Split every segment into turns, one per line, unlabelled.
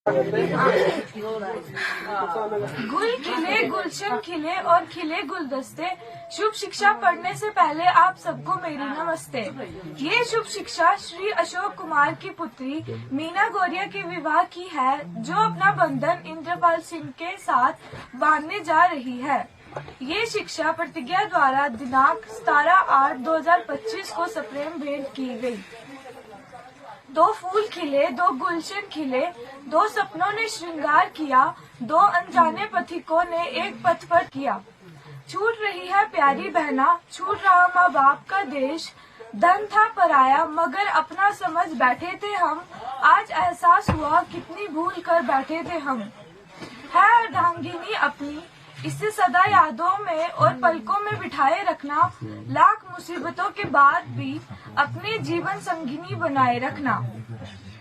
गुल खिले, गुलशन खिले और खिले गुलदस्ते। शुभ शिक्षा पढ़ने से पहले आप सबको मेरी नमस्ते। ये शुभ शिक्षा श्री अशोक कुमार की पुत्री मीना गौरिया के विवाह की है, जो अपना बंधन इंद्रपाल सिंह के साथ बांधने जा रही है। ये शिक्षा प्रतिज्ञा द्वारा दिनांक 17/8/2025 को सप्रेम भेंट की गई। दो फूल खिले, दो गुलशन खिले, दो सपनों ने श्रृंगार किया, दो अनजाने पथिकों ने एक पथ पर किया। छूट रही है प्यारी बहना, छूट रहा माँ बाप का देश। धन था पराया मगर अपना समझ बैठे थे हम, आज एहसास हुआ कितनी भूल कर बैठे थे हम। है अर्धांगिनी अपनी, इसे सदा यादों में और पलकों में बिठाए रखना। लाख मुसीबतों के बाद भी अपने जीवन संगिनी बनाए रखना।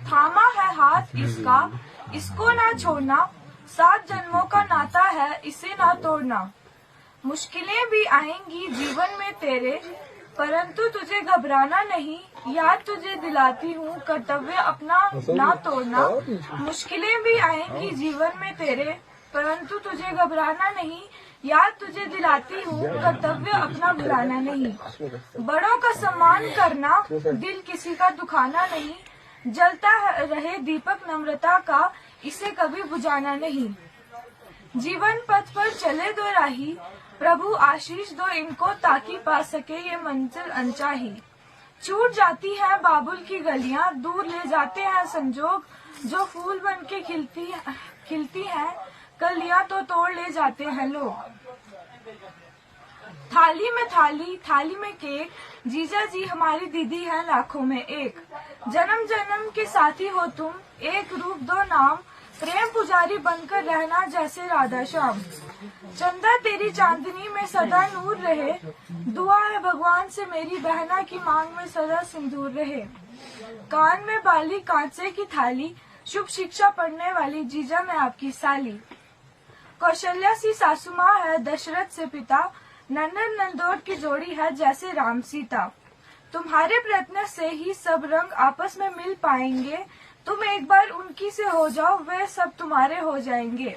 थामा है हाथ इसका, इसको ना छोड़ना। 7 जन्मों का नाता है, इसे ना तोड़ना। मुश्किलें भी आएंगी जीवन में तेरे, परंतु तुझे घबराना नहीं। याद तुझे दिलाती हूँ, कर्तव्य अपना ना तोड़ना। मुश्किलें भी आएंगी जीवन में तेरे, परंतु तुझे घबराना नहीं। याद तुझे दिलाती हूँ, कर्तव्य अपना भुलाना नहीं। बड़ों का सम्मान करना, दिल किसी का दुखाना नहीं। जलता रहे दीपक नम्रता का, इसे कभी बुझाना नहीं। जीवन पथ पर चले दो राही, प्रभु आशीष दो इनको, ताकि पा सके ये मंजिल अनचाही। छूट जाती है बाबुल की गलियां, दूर ले जाते हैं संजोग। जो फूल बन के खिलती है कलियां, तो तोड़ ले जाते हैं लोग। थाली में थाली, थाली में केक, जीजा जी हमारी दीदी है लाखों में एक। जन्म जन्म के साथी हो तुम, एक रूप दो नाम। प्रेम पुजारी बनकर रहना जैसे राधा श्याम। चंदा तेरी चांदनी में सदा नूर रहे, दुआ है भगवान से मेरी बहना की मांग में सदा सिंदूर रहे। कान में बाली कांचे की थाली, शुभ शिक्षा पढ़ने वाली जीजा मैं आपकी साली। कौशल्या सी सासू माँ है दशरथ से पिता, नन्नद नंदोर की जोड़ी है जैसे राम सीता। तुम्हारे प्रयत्न से ही सब रंग आपस में मिल पाएंगे, तुम एक बार उनकी से हो जाओ, वे सब तुम्हारे हो जाएंगे।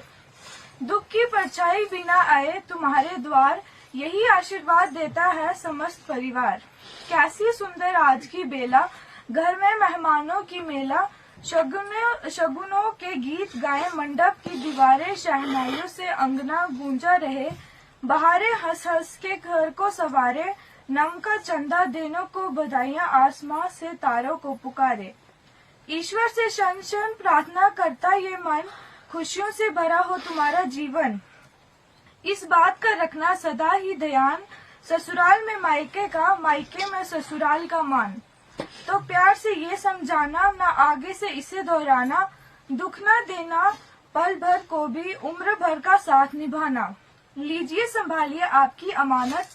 दुख की परछाई बिना आए तुम्हारे द्वार, यही आशीर्वाद देता है समस्त परिवार। कैसी सुंदर आज की बेला, घर में मेहमानों की मेला। शगुनों के गीत गाए, मंडप की दीवारें शहनाइयों से अंगना गूंजा रहे। बहारे हंस हंस के घर को सवारे, नम का चंदा देनों को बधाइयां, आसमां से तारों को पुकारे। ईश्वर से क्षण क्षण प्रार्थना करता ये मन, खुशियों से भरा हो तुम्हारा जीवन। इस बात का रखना सदा ही ध्यान, ससुराल में मायके का, मायके में ससुराल का मान। तो प्यार से ये समझाना, ना आगे से इसे दोहराना। दुख न देना पल भर को भी, उम्र भर का साथ निभाना। लीजिए संभालिए आपकी अमानत,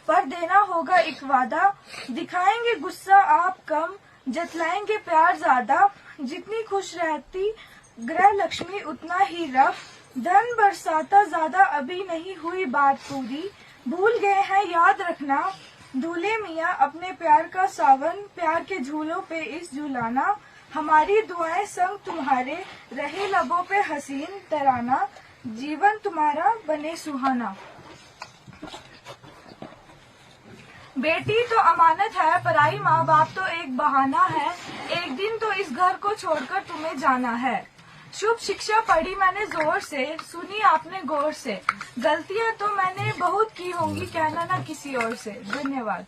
पर देना होगा एक वादा। दिखाएंगे गुस्सा आप कम, जतलाएंगे प्यार ज्यादा। जितनी खुश रहती गृह लक्ष्मी उतना ही रब, धन बरसाता ज्यादा अभी नहीं हुई बात पूरी। भूल गए हैं याद रखना, दूल्हे मियाँ अपने प्यार का सावन, प्यार के झूलों पे इस झूलाना। हमारी दुआएं संग तुम्हारे, रहे लबों पे हसीन तराना। जीवन तुम्हारा बने सुहाना। बेटी तो अमानत है, पराई माँ बाप तो एक बहाना है। एक दिन तो इस घर को छोड़कर तुम्हें जाना है। शुभ शिक्षा पढ़ी मैंने जोर से, सुनी आपने गौर से। गलतियाँ तो मैंने बहुत की होंगी, कहना ना किसी और से। धन्यवाद।